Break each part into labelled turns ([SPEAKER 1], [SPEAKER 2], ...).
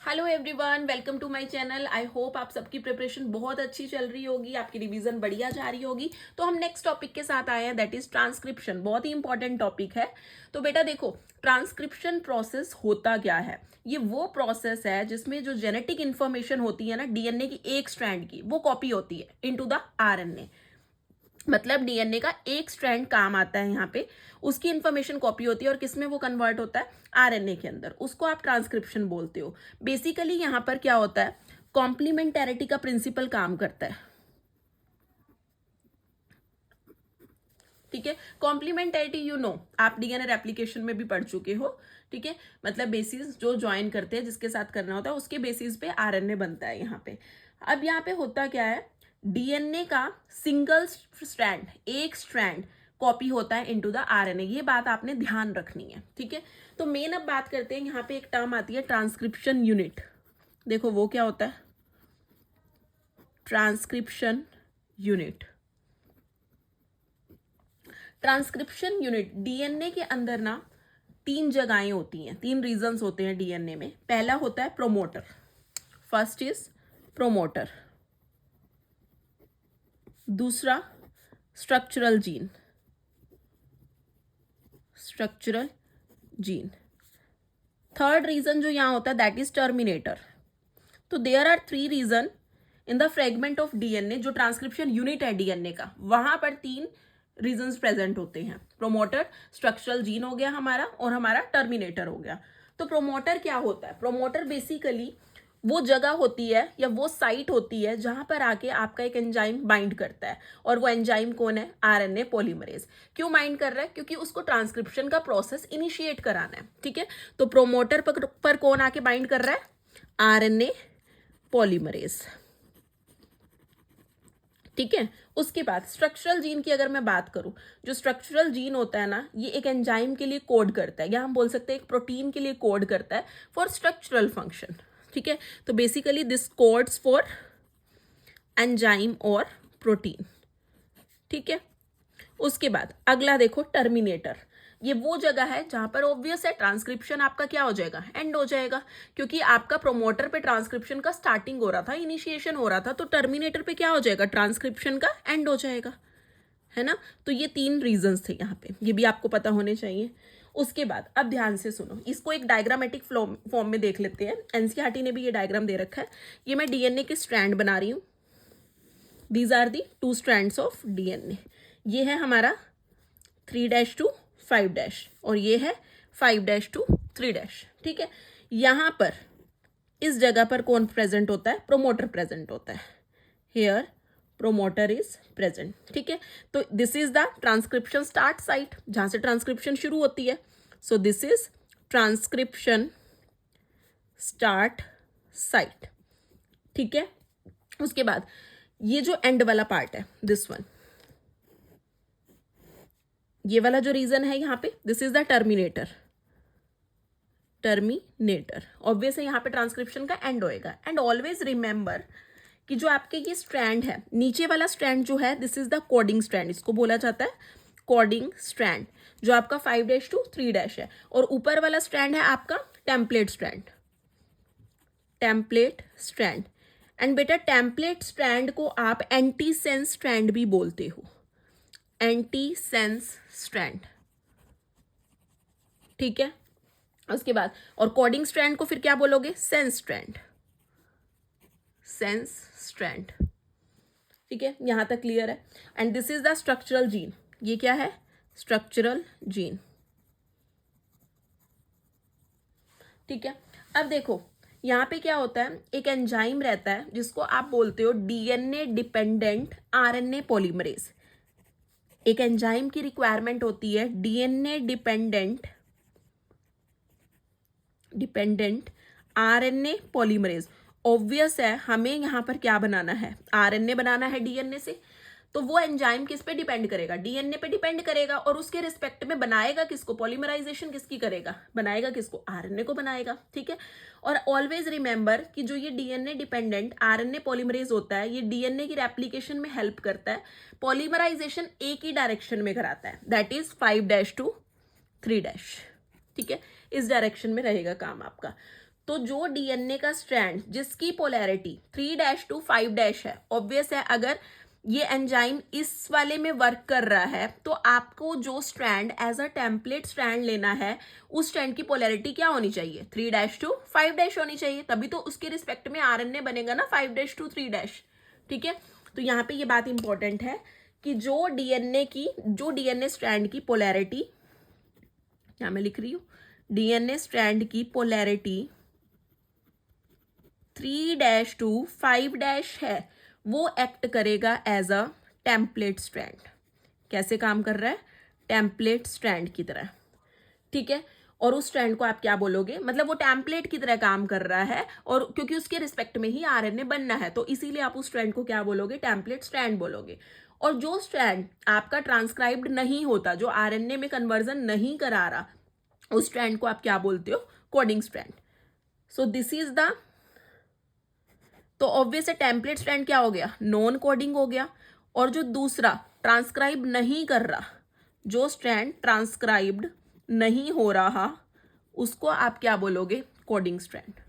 [SPEAKER 1] Hello everyone, welcome to my channel. I hope आप सबकी preparation बहुत अच्छी चल रही होगी, आपकी रिवीजन बढ़िया जा रही होगी। तो हम नेक्स्ट टॉपिक के साथ आए हैं, दैट इज ट्रांसक्रिप्शन। बहुत ही इंपॉर्टेंट टॉपिक है। तो बेटा देखो, ट्रांसक्रिप्शन प्रोसेस होता क्या है। ये वो प्रोसेस है जिसमें जो जेनेटिक इंफॉर्मेशन होती है ना, डीएनए की एक स्ट्रैंड की, वो कॉपी होती है इनटू द आरएनए। मतलब डीएनए का एक स्ट्रैंड काम आता है यहाँ पे, उसकी इंफॉर्मेशन कॉपी होती है और किसमें वो कन्वर्ट होता है, आरएनए के अंदर। उसको आप ट्रांसक्रिप्शन बोलते हो। बेसिकली यहाँ पर क्या होता है, कॉम्प्लीमेंटेरिटी का प्रिंसिपल काम करता है। ठीक है, कॉम्प्लीमेंटेरिटी आप डीएनए रेप्लिकेशन में भी पढ़ चुके हो। ठीक है, मतलब बेसिस जो ज्वाइन करते हैं, जिसके साथ करना होता है, उसके बेसिस पे आरएनए बनता है यहाँ पे। अब यहाँ पे होता क्या है, डीएनए का सिंगल स्ट्रैंड, एक स्ट्रैंड कॉपी होता है इनटू द आरएनए। ये बात आपने ध्यान रखनी है। ठीक है, तो मेन अब बात करते हैं, यहाँ पे एक टर्म आती है ट्रांसक्रिप्शन यूनिट। देखो वो क्या होता है, transcription unit. Transcription unit DNA के अंदर ना तीन जगहें होती हैं, तीन रीजन्स होते हैं डीएनए में। पहला होता है प्रोमोटर, फर्स्ट इज प्रोमोटर। दूसरा structural gene, structural gene. Third region जो यहां होता है दैट इज टर्मिनेटर। तो there are three region in the fragment of DNA. जो ट्रांसक्रिप्शन यूनिट है डीएनए का, वहां पर तीन रीजंस प्रेजेंट होते हैं। प्रोमोटर, स्ट्रक्चरल जीन हो गया हमारा, और हमारा टर्मिनेटर हो गया। तो प्रोमोटर क्या होता है, प्रोमोटर बेसिकली वो जगह होती है या वो साइट होती है जहां पर आके आपका एक एंजाइम बाइंड करता है। और वो एंजाइम कौन है, आरएनए पॉलीमरेज। क्यों बाइंड कर रहा है, क्योंकि उसको ट्रांसक्रिप्शन का प्रोसेस इनिशिएट कराना है। ठीक है, तो प्रोमोटर पर कौन आके बाइंड कर रहा है, आरएनए पॉलीमरेज। ठीक है, उसके बाद स्ट्रक्चरल जीन की अगर मैं बात करूं, जो स्ट्रक्चरल जीन होता है ना, ये एक एंजाइम के लिए कोड करता है, या हम बोल सकते हैं एक प्रोटीन के लिए कोड करता है फॉर स्ट्रक्चरल फंक्शन। ठीक है, तो basically this codes for enzyme और प्रोटीन। ठीक है, उसके बाद अगला देखो टर्मिनेटर। ये वो जगह है जहां पर ऑब्वियस है ट्रांसक्रिप्शन आपका क्या हो जाएगा, एंड हो जाएगा। क्योंकि आपका प्रोमोटर पे ट्रांसक्रिप्शन का स्टार्टिंग हो रहा था, इनिशिएशन हो रहा था, तो टर्मिनेटर पे क्या हो जाएगा, ट्रांसक्रिप्शन का एंड हो जाएगा। है ना, तो ये तीन रीजंस थे यहाँ पे, ये भी आपको पता होने चाहिए। उसके बाद अब ध्यान से सुनो, इसको एक डायग्रामेटिक फॉर्म में देख लेते हैं। एनसीईआरटी ने भी ये डायग्राम दे रखा है। ये मैं डीएनए के स्ट्रैंड बना रही हूँ। These are the two strands of DNA. ये है हमारा 3' to 5', और ये है 5' to 3'। ठीक है, यहां पर इस जगह पर कौन प्रेजेंट होता है, प्रोमोटर प्रेजेंट होता है। Here promoter is present. ठीक है, तो this is the transcription start site, जहां से ट्रांसक्रिप्शन शुरू होती है। So this is transcription start site. ठीक है, उसके बाद ये जो एंड वाला पार्ट है, दिस वन, ये वाला जो रीजन है यहाँ पे, this is the terminator. Terminator obvious है, यहाँ पे ट्रांसक्रिप्शन का एंड होएगा। एंड ऑलवेज रिमेंबर कि जो आपके ये स्ट्रैंड है, नीचे वाला स्ट्रैंड जो है, this is the coding strand, इसको बोला जाता है कोडिंग स्ट्रैंड, जो आपका 5' to 3' है। और ऊपर वाला स्ट्रैंड है आपका template strand, template strand. And बेटा टेम्पलेट स्ट्रैंड को आप एंटीसेंस स्ट्रैंड भी बोलते हो, एंटीसेंस स्ट्रैंड। ठीक है, उसके बाद और कोडिंग स्ट्रैंड को फिर क्या बोलोगे, सेंस स्ट्रैंड, सेंस स्ट्रैंड। ठीक है, यहां तक क्लियर है। And this is the structural gene. ये क्या है, स्ट्रक्चरल जीन। ठीक है, अब देखो यहाँ पे क्या होता है, एक एंजाइम रहता है जिसको आप बोलते हो डीएनए डिपेंडेंट आरएनए पॉलीमरेज। एक एंजाइम की रिक्वायरमेंट होती है DNA dependent RNA polymerase. Obvious है, हमें यहाँ पर क्या बनाना है, आरएनए बनाना है डीएनए से। तो वो एंजाइम किस पे डिपेंड करेगा, डीएनए पे डिपेंड करेगा। और उसके रिस्पेक्ट में बनाएगा किसको, पॉलीमराइजेशन किसकी करेगा, बनाएगा किसको, आरएनए को बनाएगा। ठीक है, और ऑलवेज रिमेंबर कि जो ये डीएनए डिपेंडेंट आरएनए पॉलीमरेज होता है, ये डीएनए की रेप्लिकेशन में हेल्प करता है। पॉलीमराइजेशन एक ही डायरेक्शन में कराता है, दैट इज 5' to 3'। ठीक है, इस डायरेक्शन में रहेगा काम आपका। तो जो डीएनए का स्ट्रैंड जिसकी पोलैरिटी 3' to 5' है, ऑब्वियस है अगर ये एंजाइम इस वाले में वर्क कर रहा है तो आपको जो strand as a template strand लेना है उस स्ट्रैंड की पोलैरिटी क्या होनी चाहिए, 3' to 5' होनी चाहिए, तभी तो उसके रिस्पेक्ट में आरएनए बनेगा ना 5' to 3'। ठीक है, तो यहाँ पे ये बात इंपॉर्टेंट है कि जो डीएनए स्ट्रैंड की पोलैरिटी, क्या मैं लिख रही हूँ, डीएनए स्ट्रैंड की पोलैरिटी 3' to 5' है, वो एक्ट करेगा एज अ टेम्पलेट स्ट्रैंड। कैसे काम कर रहा है, टेम्पलेट स्ट्रैंड की तरह। ठीक है, और उस स्ट्रैंड को आप क्या बोलोगे, मतलब वो टेम्पलेट की तरह काम कर रहा है, और क्योंकि उसके रिस्पेक्ट में ही आरएनए बनना है तो इसीलिए आप उस स्ट्रैंड को क्या बोलोगे, टेम्पलेट स्ट्रैंड बोलोगे। और जो स्ट्रैंड आपका ट्रांसक्राइब्ड नहीं होता, जो आरएनए में कन्वर्जन नहीं करा रहा, उस स्ट्रैंड को आप क्या बोलते हो, coding strand. So this is the, तो ऑब्वियस है टेम्पलेट स्ट्रैंड क्या हो गया, नॉन कोडिंग हो गया। और जो दूसरा ट्रांसक्राइब नहीं कर रहा, जो स्ट्रैंड ट्रांसक्राइब्ड नहीं हो रहा, उसको आप क्या बोलोगे, कोडिंग स्ट्रैंड।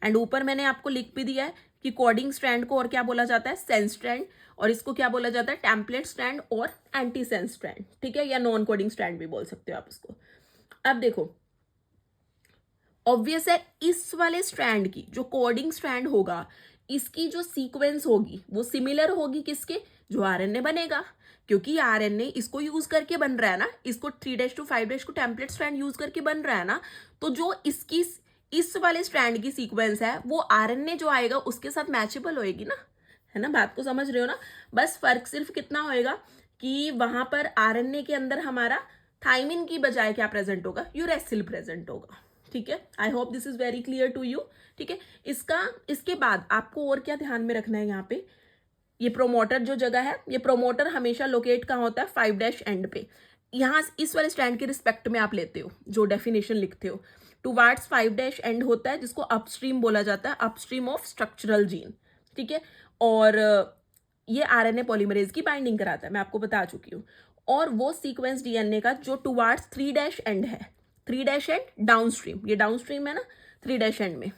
[SPEAKER 1] एंड ऊपर मैंने आपको लिख भी दिया है कि कोडिंग स्ट्रैंड को और क्या बोला जाता है, सेंस स्ट्रैंड, और इसको क्या बोला जाता है, टेम्पलेट स्ट्रैंड और एंटी सेंस स्ट्रैंड। ठीक है, या नॉन कोडिंग स्ट्रैंड भी बोल सकते हो आप उसको। अब देखो, ऑब्वियस है इस वाले स्ट्रैंड की जो कोडिंग स्ट्रैंड होगा, इसकी जो सीक्वेंस होगी वो सिमिलर होगी किसके, जो आरएनए बनेगा, क्योंकि आरएनए इसको यूज करके बन रहा है ना, इसको 3' to 5' को टेम्पलेट स्ट्रैंड यूज करके बन रहा है ना, तो जो इसकी इस वाले स्ट्रैंड की सीक्वेंस है वो आरएनए जो आएगा उसके साथ मैचेबल होएगी ना, है ना, बात को समझ रहे हो ना। बस फर्क सिर्फ कितना होएगा कि वहां पर आरएनए के अंदर हमारा थाइमिन की बजाय क्या प्रेजेंट होगा, यूरेसिल प्रेजेंट होगा। ठीक है, I hope this is very clear to you. ठीक है, इसके बाद आपको और क्या ध्यान में रखना है, यहाँ पे ये प्रोमोटर जो जगह है, ये प्रोमोटर हमेशा लोकेट कहाँ होता है, 5' एंड पे। यहाँ इस वाले स्ट्रैंड के रिस्पेक्ट में आप लेते हो, जो डेफिनेशन लिखते हो, टुवार्ड्स 5' एंड होता है, जिसको अपस्ट्रीम बोला जाता है, अपस्ट्रीम ऑफ स्ट्रक्चरल जीन। ठीक है, और ये आरएनए पॉलीमरेज की बाइंडिंग कराता है, मैं आपको बता चुकी हूँ। और वो सीक्वेंस डीएनए का जो टुवार्ड्स 3' एंड है, 3' एंड डाउन स्ट्रीम, ये डाउन स्ट्रीम है ना 3' एंड में।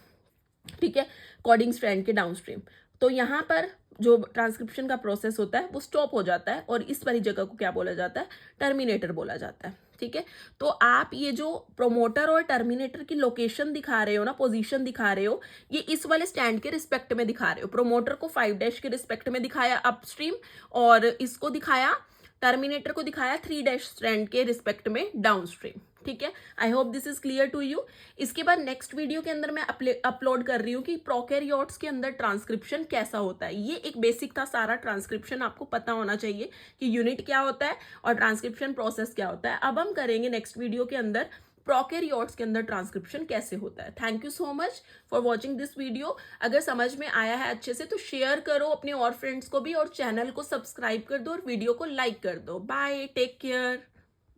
[SPEAKER 1] ठीक है, कोडिंग स्ट्रैंड के डाउन स्ट्रीम, तो यहाँ पर जो ट्रांसक्रिप्शन का प्रोसेस होता है वो स्टॉप हो जाता है, और इस वाली जगह को क्या बोला जाता है, टर्मिनेटर बोला जाता है। ठीक है, तो आप ये जो प्रोमोटर और टर्मिनेटर की लोकेशन दिखा रहे हो ना, पोजीशन दिखा रहे हो, ये इस वाले स्टैंड के रिस्पेक्ट में दिखा रहे हो। प्रोमोटर को 5' के रिस्पेक्ट में दिखाया अपस्ट्रीम, और इसको दिखाया, टर्मिनेटर को दिखाया 3' स्ट्रैंड के रिस्पेक्ट में डाउनस्ट्रीम। ठीक है, I hope this is clear to you. इसके बाद नेक्स्ट वीडियो के अंदर मैं अपलोड कर रही हूँ कि प्रोकैरियोट्स के अंदर ट्रांसक्रिप्शन कैसा होता है। ये एक बेसिक था, सारा ट्रांसक्रिप्शन आपको पता होना चाहिए कि यूनिट क्या होता है और ट्रांसक्रिप्शन प्रोसेस क्या होता है। अब हम करेंगे नेक्स्ट वीडियो के अंदर प्रोकैरियोट्स के अंदर ट्रांसक्रिप्शन कैसे होता है। Thank you so much for watching this video. अगर समझ में आया है अच्छे से तो शेयर करो अपने और फ्रेंड्स को भी, और चैनल को सब्सक्राइब कर दो और वीडियो को लाइक कर दो। Bye, take care.